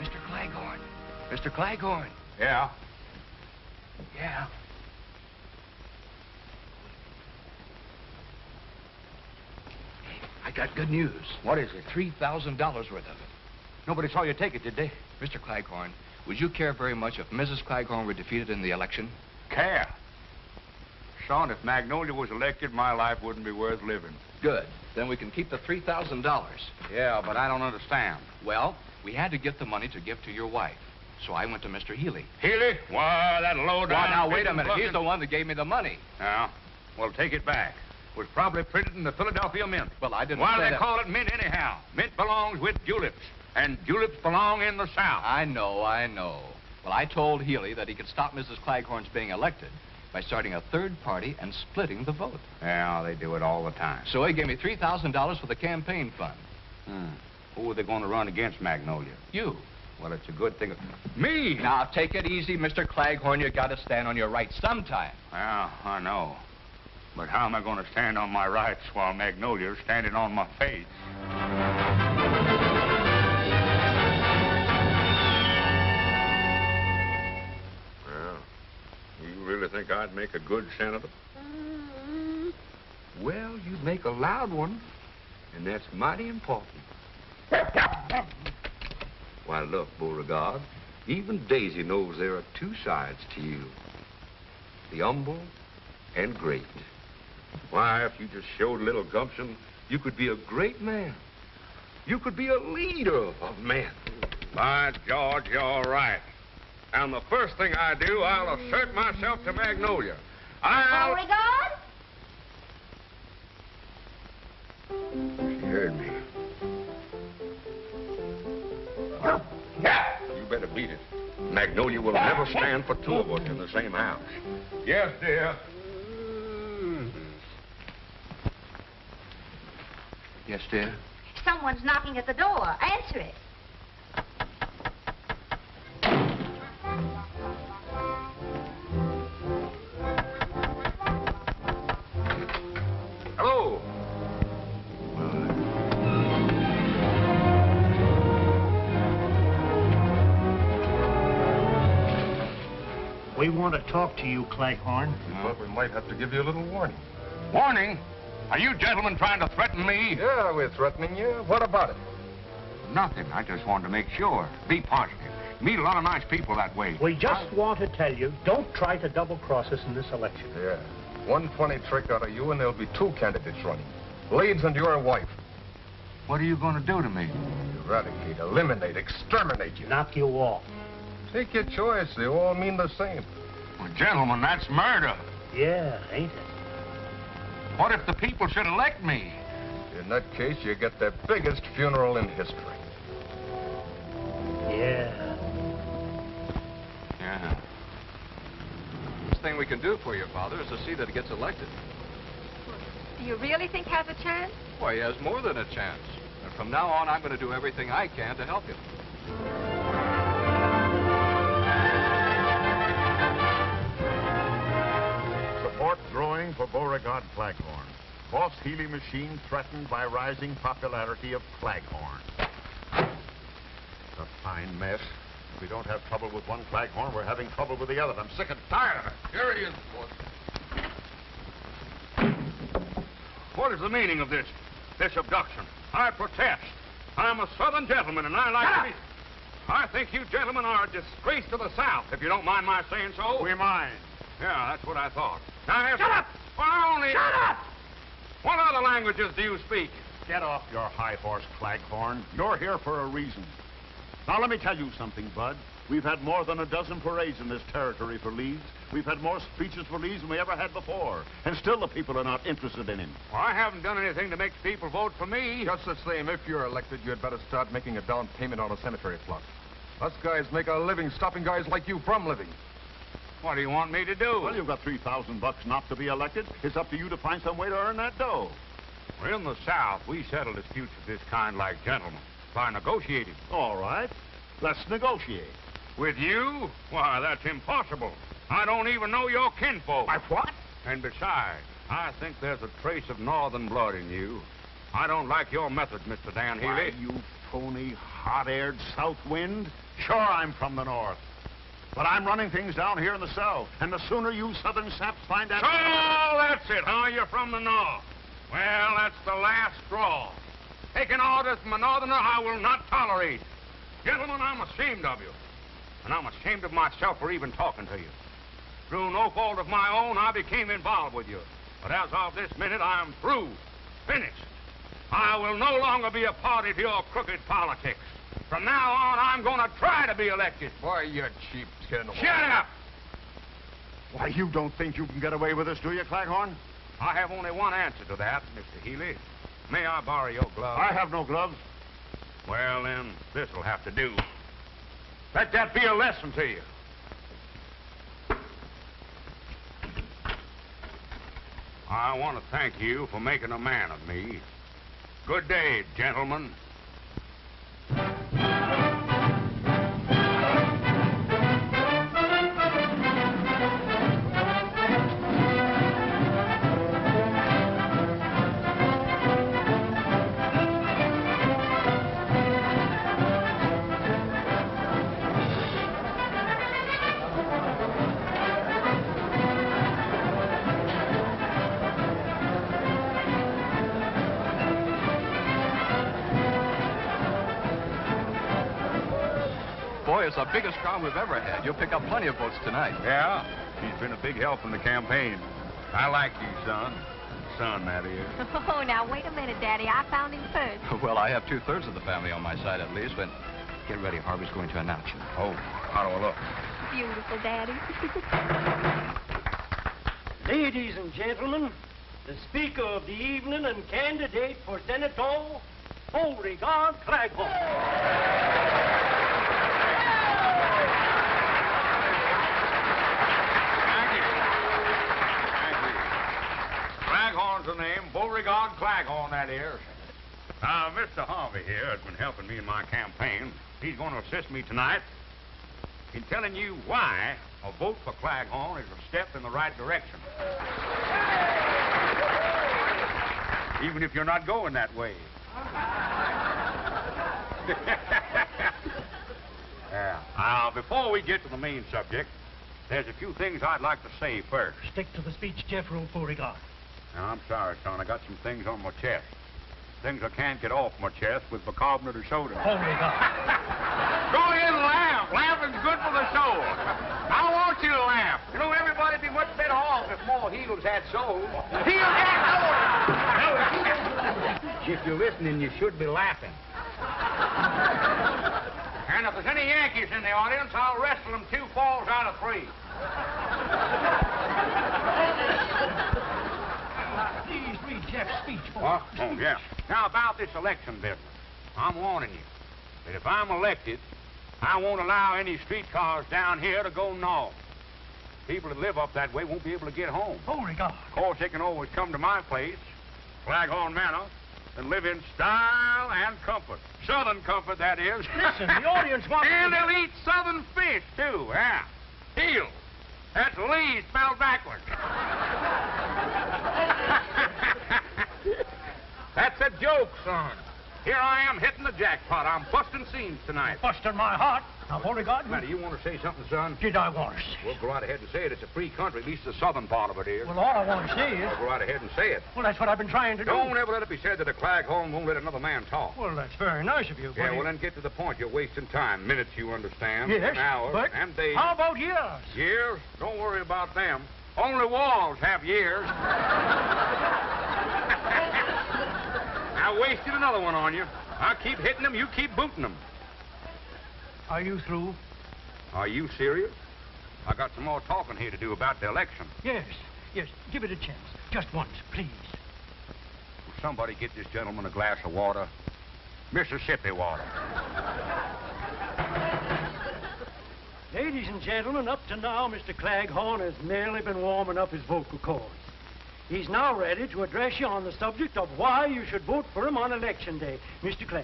Mr. Claghorn. Mr. Claghorn. Yeah? Yeah. I got good news. What is it? $3,000 worth of it. Nobody saw you take it, did they? Mr. Claghorn, would you care very much if Mrs. Claghorn were defeated in the election? Care? Son, if Magnolia was elected, my life wouldn't be worth living. Good. Then we can keep the $3,000. Yeah, but I don't understand. Well, we had to get the money to give to your wife. So I went to Mr. Healy. Healy? Why, that low-down... Well, now, wait a minute. bitten-bucking- He's the one that gave me the money. Yeah? Well, take it back. It was probably printed in the Philadelphia Mint. Well, I didn't Why say they that. call it mint anyhow? Mint belongs with juleps, and juleps belong in the South. I know. Well, I told Healy that he could stop Mrs. Claghorn's being elected by starting a third party and splitting the vote. Yeah, they do it all the time. So he gave me $3,000 for the campaign fund. Who are they going to run against, Magnolia? You. Well, it's a good thing. Me? Now, take it easy, Mr. Claghorn. You got to stand on your rights sometime. Yeah, I know. But how am I going to stand on my rights while Magnolia's standing on my face? Well, you really think I'd make a good senator? Well, you'd make a loud one, and that's mighty important. Why, look, Beauregard, even Daisy knows there are two sides to you. The humble and great. Why, if you just showed a little gumption, you could be a great man. You could be a leader of men. By George, you're right. And the first thing I do, I'll assert myself to Magnolia. I'll... Beauregard? She heard me. Yeah. You better beat it. Magnolia will never stand for two of us in the same house. Yes, dear. Yes, dear? Someone's knocking at the door. Answer it. Hello. We want to talk to you, Claghorn. But we might have to give you a little warning. Warning? Are you gentlemen trying to threaten me? Yeah, we're threatening you. What about it? Nothing. I just wanted to make sure. Be positive. Meet a lot of nice people that way. We just want to tell you, don't try to double-cross us in this election. Yeah. One funny trick out of you, and there'll be two candidates running. Leeds and your wife. What are you going to do to me? Eradicate, eliminate, exterminate you. Knock you off. Take your choice. They all mean the same. Well, gentlemen, that's murder. Yeah, ain't it? What if the people should elect me? In that case, you get the biggest funeral in history. Yeah. Yeah. Best thing we can do for your father is to see that he gets elected. Do you really think he has a chance? Why, he has more than a chance. And from now on, I'm going to do everything I can to help him. Support growing for Beauregard Claghorn. Boss Healy machine threatened by rising popularity of Claghorn. A fine mess. If we don't have trouble with one Claghorn, we're having trouble with the other. I'm sick and tired of it. Here he is, boss. What is the meaning of this abduction? I protest. I'm a Southern gentleman, and I like to be... I think you gentlemen are a disgrace to the South, if you don't mind my saying so. We mind. Yeah, that's what I thought. Now, Shut up! Well, only... Shut up! What other languages do you speak? Get off your high horse, Claghorn. You're here for a reason. Now, let me tell you something, Bud. We've had more than a dozen parades in this territory for Leeds. We've had more speeches for Leeds than we ever had before. And still the people are not interested in him. Well, I haven't done anything to make people vote for me. Just the same, if you're elected, you'd better start making a down payment on a cemetery plot. Us guys make a living stopping guys like you from living. What do you want me to do? Well, you've got $3,000 not to be elected. It's up to you to find some way to earn that dough. Well, in the South, we settle disputes of this kind like gentlemen, by negotiating. All right. Let's negotiate. With you? Why, that's impossible. I don't even know your kinfolk. My what? And besides, I think there's a trace of northern blood in you. I don't like your methods, Mr. Dan Healy. Why, you phony, hot-aired south wind. Sure, I'm from the north. But I'm running things down here in the south. And the sooner you southern saps find out... So, that's it, huh? You're from the north. Well, that's the last straw. Taking orders from a northerner I will not tolerate. Gentlemen, I'm ashamed of you. And I'm ashamed of myself for even talking to you. Through no fault of my own, I became involved with you. But as of this minute, I'm through. Finished. I will no longer be a party to your crooked politics. From now on, I'm going to try to be elected. Why, you cheap tin. Shut up! Why, you don't think you can get away with this, do you, Claghorn? I have only one answer to that, Mr. Healy. May I borrow your gloves? I have no gloves. Well, then, this'll have to do. Let that be a lesson to you. I want to thank you for making a man of me. Good day, gentlemen. Boy, it's the biggest crowd we've ever had. You'll pick up plenty of votes tonight. Yeah? He's been a big help in the campaign. I like you, son. Son, that is. Oh, now, wait a minute, Daddy. I found him first. Well, I have 2/3 of the family on my side, at least, but get ready. Harvey's going to announce you. Oh, how do I look? beautiful, Daddy. Ladies and gentlemen, the speaker of the evening and candidate for Senator, Beauregard Claghorn. Claghorn's the name. Beauregard Claghorn, that is. Mr. Harvey here has been helping me in my campaign. He's going to assist me tonight in telling you why a vote for Claghorn is a step in the right direction. Even if you're not going that way. Before we get to the main subject, there's a few things I'd like to say first. Stick to the speech, Jeffrey Beauregard. Now, I'm sorry, son. I got some things on my chest. Things I can't get off my chest with bicarbonate of soda. Beauregard. Go ahead and laugh. Laughing's good for the soul. I want you to laugh. You know, everybody'd be much better off if more heels had souls. Heels had souls! If you're listening, you should be laughing. And if there's any Yankees in the audience, I'll wrestle them 2 falls out of 3. Please read Jeff's speech for What? Oh, yeah. Now, about this election business, I'm warning you that if I'm elected, I won't allow any streetcars down here to go north. People that live up that way won't be able to get home. Beauregard. Of course, they can always come to my place, Claghorn Manor, and live in style and comfort. Southern comfort, that is. Listen, the audience wants And they'll eat southern fish, too, yeah. Eel. That's Lee spelled backwards. That's a joke, son. Here I am hitting the jackpot. I'm busting scenes tonight. Busting my heart. Now, Beauregard. Now, do you want to say something, son? Did I want to say? Well, go right ahead and say it. It's a free country, at least the southern part of it is. Well, all I want to say is... Well, go right ahead and say it. Well, that's what I've been trying to do. Don't ever let it be said that a Claghorn won't let another man talk. Well, that's very nice of you, but... Yeah, well, then get to the point. You're wasting time. Minutes, you understand. Yes, and hours, but and days. How about years? Years? Don't worry about them. Only walls have years. I wasted another one on you. I keep hitting them, you keep booting them. Are you through? Are you serious? I got some more talking here to do about the election. Yes. Give it a chance. Just once, please. Will somebody get this gentleman a glass of water? Mississippi water. Ladies and gentlemen, up to now, Mr. Claghorn has merely been warming up his vocal cords. He's now ready to address you on the subject of why you should vote for him on Election Day. Mr. Claghorn.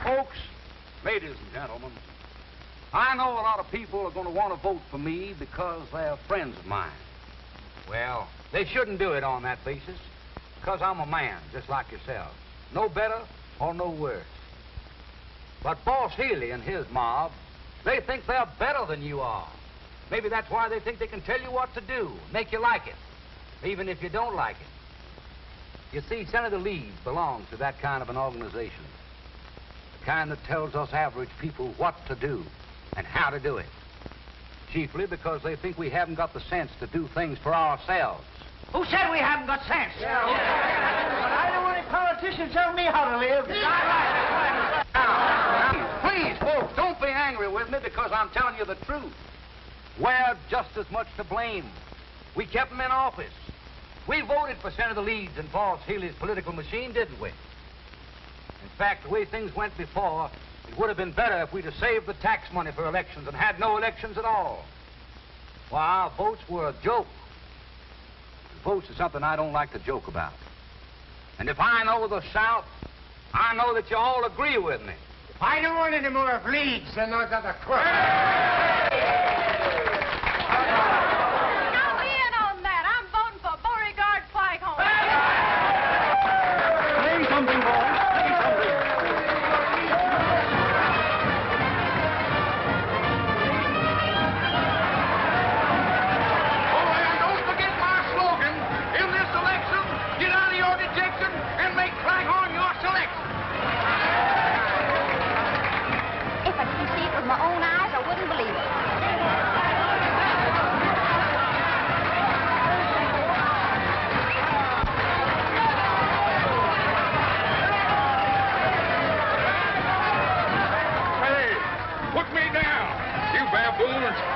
Folks, ladies and gentlemen, I know a lot of people are going to want to vote for me because they're friends of mine. Well, they shouldn't do it on that basis, because I'm a man, just like yourselves. No better or no worse. But Boss Healy and his mob, they think they're better than you are. Maybe that's why they think they can tell you what to do, make you like it, even if you don't like it. You see, Senator Leeds belongs to that kind of an organization. The kind that tells us average people what to do and how to do it. Chiefly because they think we haven't got the sense to do things for ourselves. Who said we haven't got sense? But I don't want any politicians telling me how to live. Now, please, folks, don't be angry with me because I'm telling you the truth. We're just as much to blame. We kept them in office. We voted for Senator Leeds and Boss Healy's political machine, didn't we? In fact, the way things went before, it would have been better if we'd have saved the tax money for elections and had no elections at all. Why, our votes were a joke. Votes is something I don't like to joke about. And if I know the South, I know that you all agree with me. I don't want any more of Leeds than those other crooks. Now in on that. I'm voting for Beauregard Claghorn. Say something, boys. Say something. Oh, and don't forget my slogan. In this election, get out of your dejection and make Claghorn your selection. If I could see it with my own eyes, I wouldn't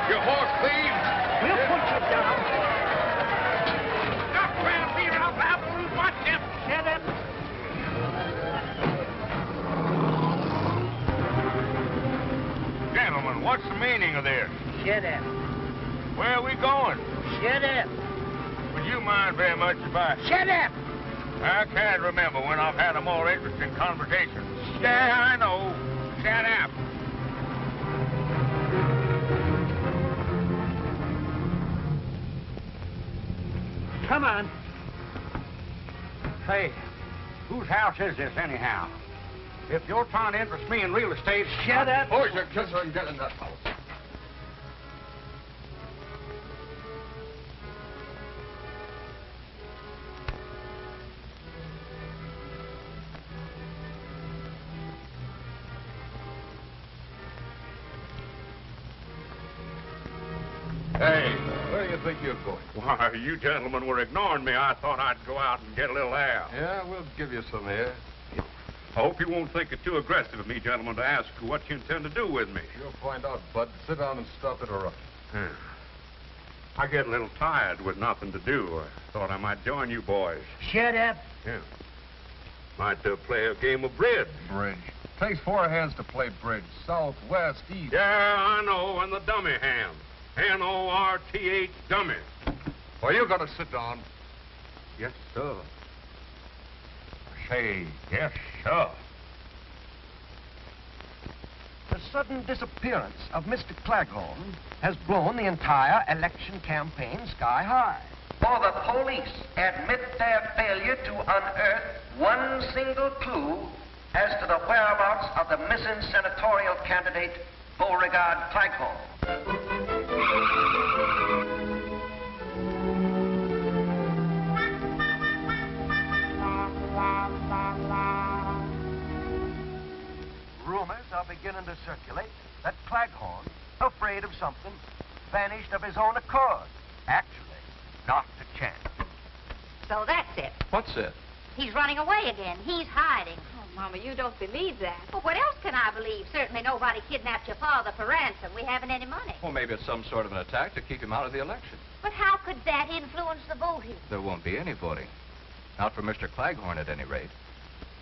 You horse thief! We'll put you down. Stop trying to beat around apples. Watch him! Shut up. Gentlemen, what's the meaning of this? Shut up. Where are we going? Shut up. Would you mind very much if I... Shut up. I can't remember when I've had a more interesting conversation. Yeah, I know. Shut up. Come on. Say, whose house is this, anyhow? If you're trying to interest me in real estate... Shut up. Boys, you kiss her and get in that house. Hey, where do you think you're going? Why, you gentlemen were ignoring me. I thought I'd go out and get a little air. Yeah, we'll give you some air. I hope you won't think it too aggressive of me, gentlemen, to ask what you intend to do with me. You'll find out, Bud. Sit down and stop interrupting. I get a little tired with nothing to do. I thought I might join you boys. Shut up. Yeah. Might play a game of bridge. Bridge. Takes 4 hands to play bridge. South, west, east. Yeah, I know, and the dummy hand. N-O-R-T-H, dummy. Well, you gotta sit down. Yes, sir. Say, yes, sir. The sudden disappearance of Mr. Claghorn has blown the entire election campaign sky high. For the police admit their failure to unearth one single clue as to the whereabouts of the missing senatorial candidate, Beauregard Claghorn. Rumors are beginning to circulate that Claghorn, afraid of something, vanished of his own accord. Actually, not a chance. So that's it. What's it? He's running away again. He's hiding. Oh, Mama, you don't believe that. Well, what else can I believe? Certainly nobody kidnapped your father for ransom. We haven't any money. Well, maybe it's some sort of an attack to keep him out of the election. But how could that influence the voting? There won't be any voting. Not for Mr. Claghorn, at any rate.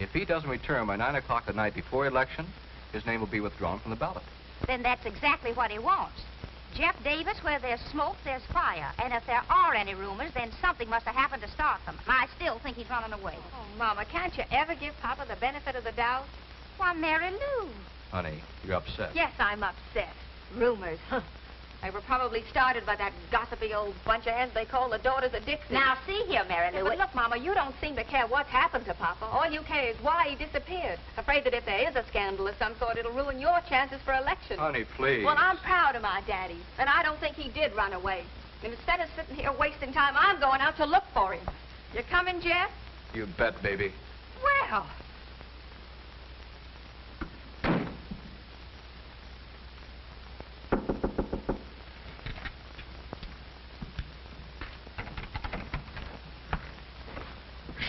If he doesn't return by 9 o'clock the night before election, his name will be withdrawn from the ballot. Then that's exactly what he wants. Jeff Davis, where there's smoke, there's fire. And if there are any rumors, then something must have happened to start them. I still think he's running away. Oh, Mama, can't you ever give Papa the benefit of the doubt? Why, Mary Lou. Honey, you're upset. Yes, I'm upset. Rumors, huh? They were probably started by that gossipy old bunch of heads they call the Daughters of Dixie. Now, see here, Mary Lou. But look, Mama, you don't seem to care what's happened to Papa. All you care is why he disappeared. Afraid that if there is a scandal of some sort, it'll ruin your chances for election. Honey, please. Well, I'm proud of my daddy, and I don't think he did run away. And instead of sitting here wasting time, I'm going out to look for him. You coming, Jeff? You bet, baby. Well...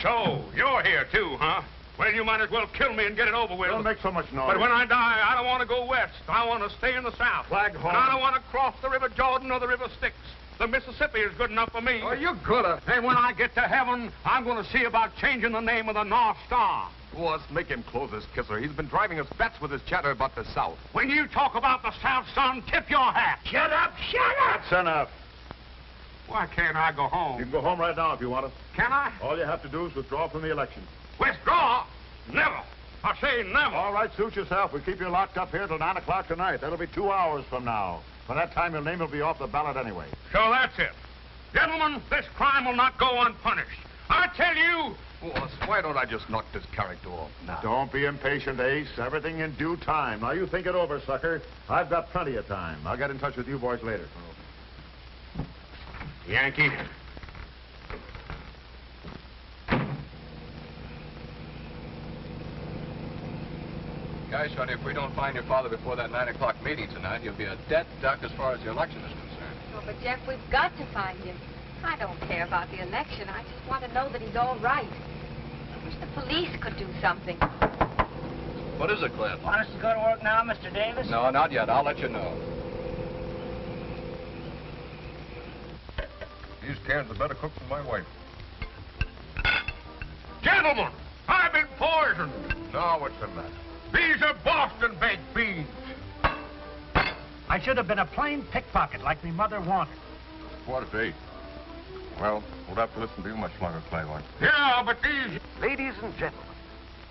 So, you're here, too, huh? Well, you might as well kill me and get it over with. Don't make so much noise. But when I die, I don't want to go west. I want to stay in the South. Claghorn. And I don't want to cross the River Jordan or the River Styx. The Mississippi is good enough for me. Oh, you coulda. And when I get to heaven, I'm going to see about changing the name of the North Star. Boss, make him close his kisser. He's been driving us bats with his chatter about the South. When you talk about the South, son, tip your hat. Shut up! Shut up! That's enough. Why can't I go home? You can go home right now if you want to. Can I? All you have to do is withdraw from the election. Withdraw? Never. I say never. All right, suit yourself. We'll keep you locked up here till 9 o'clock tonight. That'll be 2 hours from now. By that time, your name will be off the ballot anyway. So that's it. Gentlemen, this crime will not go unpunished. I tell you... Boss, why don't I just knock this character off now? Don't be impatient, Ace. Everything in due time. Now, you think it over, sucker. I've got plenty of time. I'll get in touch with you boys later. Yankee. Guys, honey, if we don't find your father before that 9 o'clock meeting tonight, you'll be a dead duck as far as the election is concerned. Oh, but Jeff, we've got to find him. I don't care about the election. I just want to know that he's all right. I wish the police could do something. What is it, Cliff? Want us to go to work now, Mr. Davis? No, not yet. I'll let you know. These cans are better cooked than my wife. Gentlemen, I've been poisoned. Now what's the matter? These are Boston baked beans. I should have been a plain pickpocket like me mother wanted. 4:08. Well, we'll have to listen to you much longer, Claghorn. Yeah, but these... Ladies and gentlemen,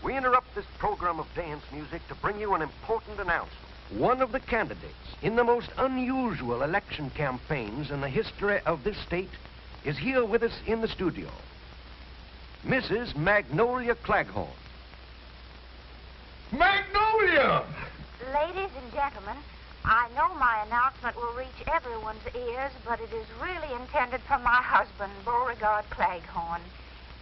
we interrupt this program of dance music to bring you an important announcement. One of the candidates in the most unusual election campaigns in the history of this state is here with us in the studio. Mrs. Magnolia Claghorn. Magnolia! Ladies and gentlemen, I know my announcement will reach everyone's ears, but it is really intended for my husband, Beauregard Claghorn,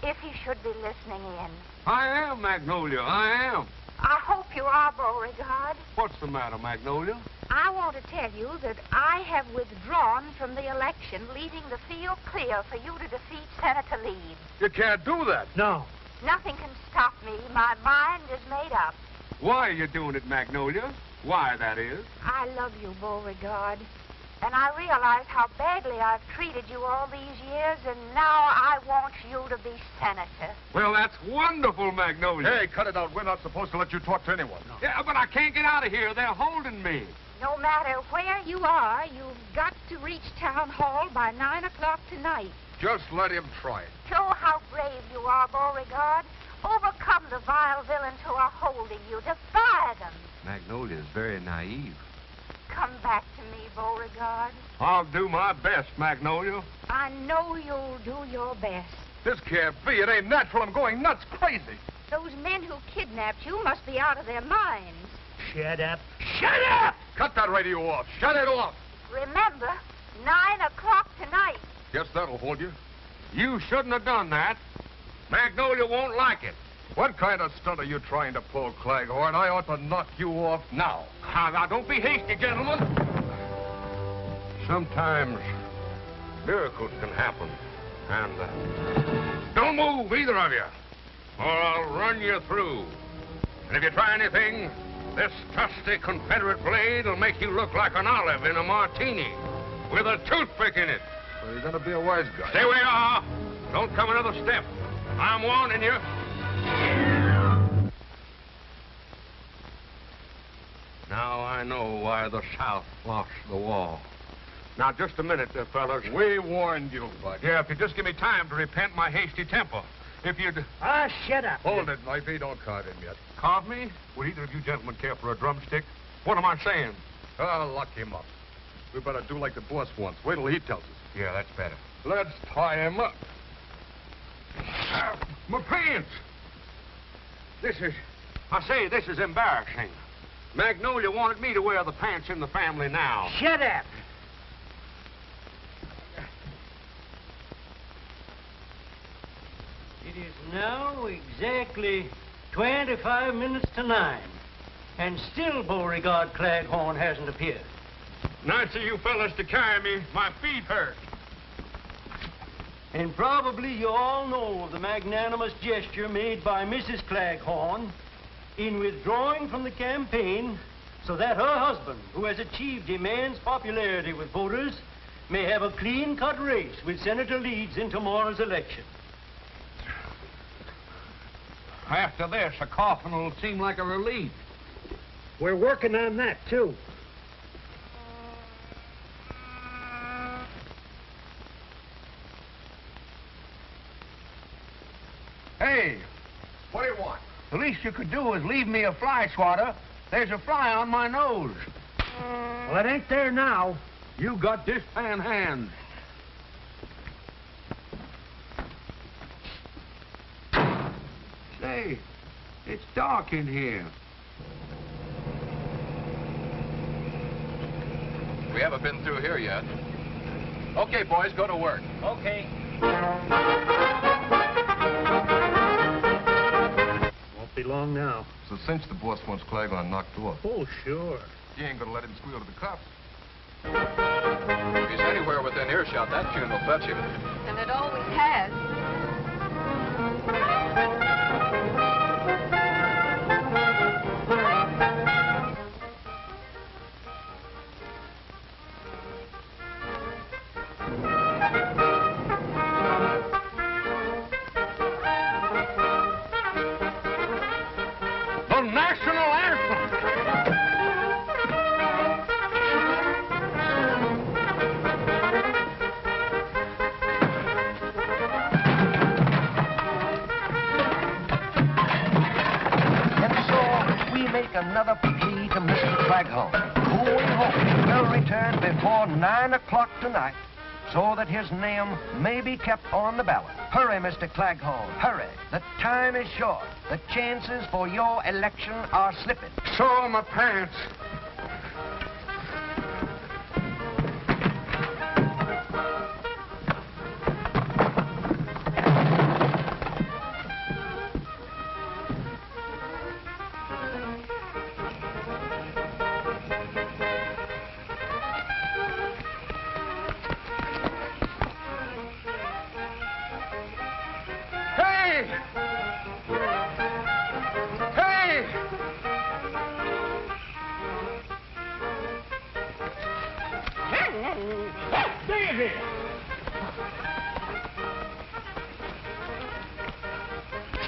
if he should be listening in. I am, Magnolia, I am. I hope you are, Beauregard. What's the matter, Magnolia? I want to tell you that I have withdrawn from the election, leaving the field clear for you to defeat Senator Leeds. You can't do that. No. Nothing can stop me. My mind is made up. Why are you doing it, Magnolia? Why, that is? I love you, Beauregard. And I realize how badly I've treated you all these years, and now I want you to be senator. Well, that's wonderful, Magnolia. Hey, cut it out. We're not supposed to let you talk to anyone. No. Yeah, but I can't get out of here. They're holding me. No matter where you are, you've got to reach Town Hall by 9 o'clock tonight. Just let him try it. Show how brave you are, Beauregard. Overcome the vile villains who are holding you. Defy them. Magnolia is very naive. Come back to me, Beauregard. I'll do my best, Magnolia. I know you'll do your best. This can't be. It ain't natural. I'm going nuts, crazy. Those men who kidnapped you must be out of their minds. Shut up. Shut up! Cut that radio off. Shut it off. Remember, 9 o'clock tonight. Guess that'll hold you. You shouldn't have done that. Magnolia won't like it. What kind of stunt are you trying to pull, Claghorn? I ought to knock you off now. Now, don't be hasty, gentlemen. Sometimes miracles can happen. And don't move, either of you, or I'll run you through. And if you try anything, this trusty Confederate blade will make you look like an olive in a martini with a toothpick in it. Well, you're going to be a wise guy. Stay where you are. Don't come another step. I'm warning you. Now I know why the South lost the war. Now, just a minute there, fellas. We warned you, Bud. Yeah, if you just give me time to repent my hasty temper. If you'd... Ah, shut up. Hold it, Knifey. Don't carve him yet. Carve me? Would either of you gentlemen care for a drumstick? What am I saying? Lock him up. We better do like the boss wants. Wait till he tells us. Yeah, that's better. Let's tie him up. My pants! This is embarrassing. Magnolia wanted me to wear the pants in the family now. Shut up. It is now exactly 25 minutes to 9, and still Beauregard Claghorn hasn't appeared. Nice of you fellas to carry me. My feet hurt. And probably you all know of the magnanimous gesture made by Mrs. Claghorn in withdrawing from the campaign so that her husband, who has achieved immense popularity with voters, may have a clean-cut race with Senator Leeds in tomorrow's election. After this, a coffin will seem like a relief. We're working on that, too. Hey, What do you want? the least you could do is leave me a fly swatter. There's a fly on my nose. Well, it ain't there now. You got this pan hand. Say, it's dark in here. We haven't been through here yet. Okay, boys, go to work. Okay. Won't be long now. So since the boss wants Claghorn knocked off, Oh, sure. you ain't gonna let him squeal to the cops. If he's anywhere within earshot, that tune will fetch him. And it always has. Claghorn, who we hope will return before 9 o'clock tonight, so that his name may be kept on the ballot. Hurry, Mr. Claghorn, hurry. The time is short. The chances for your election are slipping. So are my pants.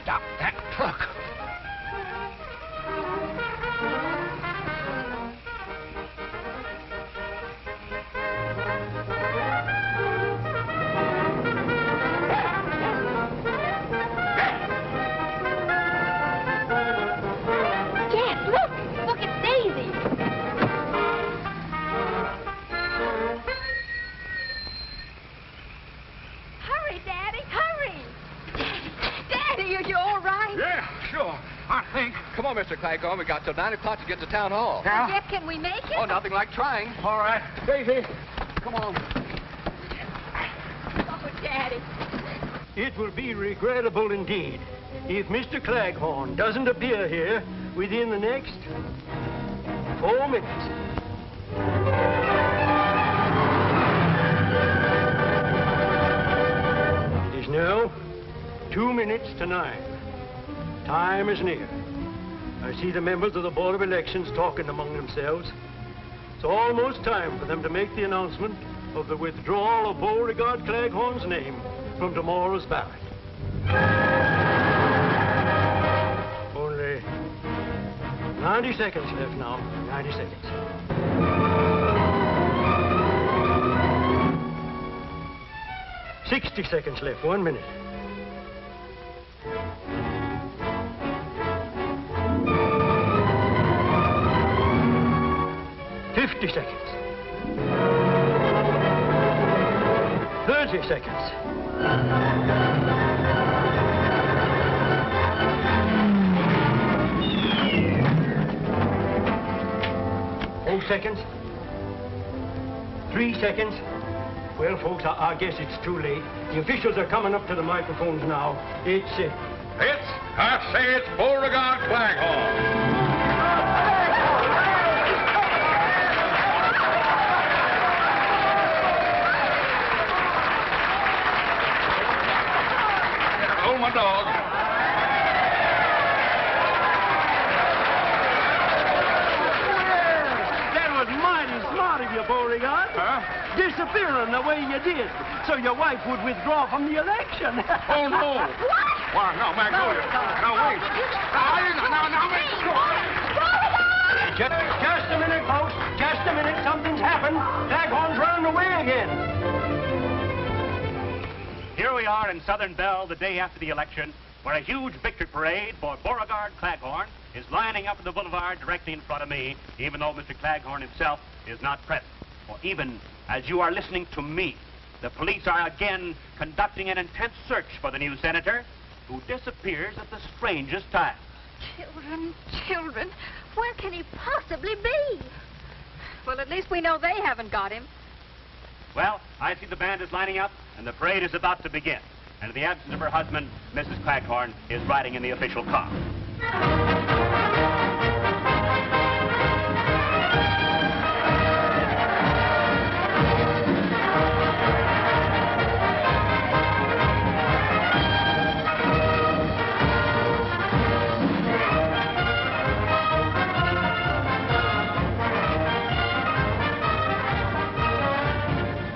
Stop that truck. Jack, look! Look, it's Daisy! Hurry, Daddy, hurry! Daddy, are you all right? Yeah, sure. I think. Come on, Mr. Claghorn. We got till 9 o'clock to get to town hall. Jeff, can we make it? Oh, nothing like trying. All right. Daisy, come on. Oh, Daddy. It will be regrettable indeed if Mr. Claghorn doesn't appear here within the next 4 minutes. It is now 2 minutes to 9. Time is near. I see the members of the Board of Elections talking among themselves. It's almost time for them to make the announcement of the withdrawal of Beauregard Claghorn's name from tomorrow's ballot. Only 90 seconds left now. 90 seconds. $60 seconds left. 1 minute. $50 seconds. 30 seconds. Four seconds. 3 seconds. Well, folks, I guess it's too late. The officials are coming up to the microphones now. I say it's Beauregard Claghorn. Oh, my dog. That was mighty smart of you, Beauregard. Huh? Disappearing the way you did, so your wife would withdraw from the election. Oh, no. What? Why, no, Magnolia. No, wait. Just a minute, folks. Just a minute. Something's happened. Claghorn's running away again. Here we are in Southern Belle the day after the election, where a huge victory parade for Beauregard Claghorn is lining up in the boulevard directly in front of me, even though Mr. Claghorn himself is not present. For even as you are listening to me, the police are again conducting an intense search for the new senator, who disappears at the strangest time. Children, children, where can he possibly be? Well, at least we know they haven't got him. Well, I see the band is lining up, and the parade is about to begin. And in the absence of her husband, Mrs. Claghorn is riding in the official car.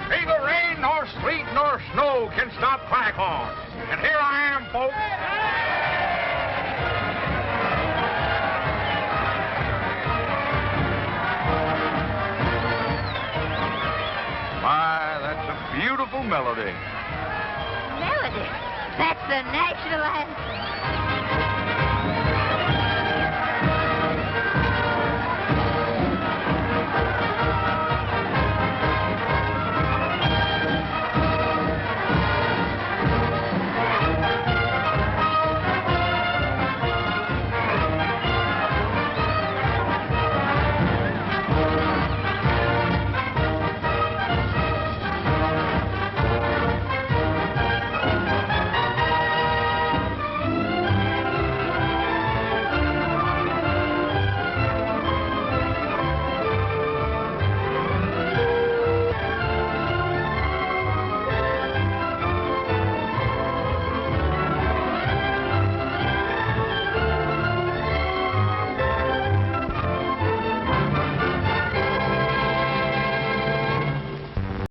Neither rain nor sleet nor snow can stop Claghorn. And here I am, folks. My, that's a beautiful melody. Melody. That's the national anthem.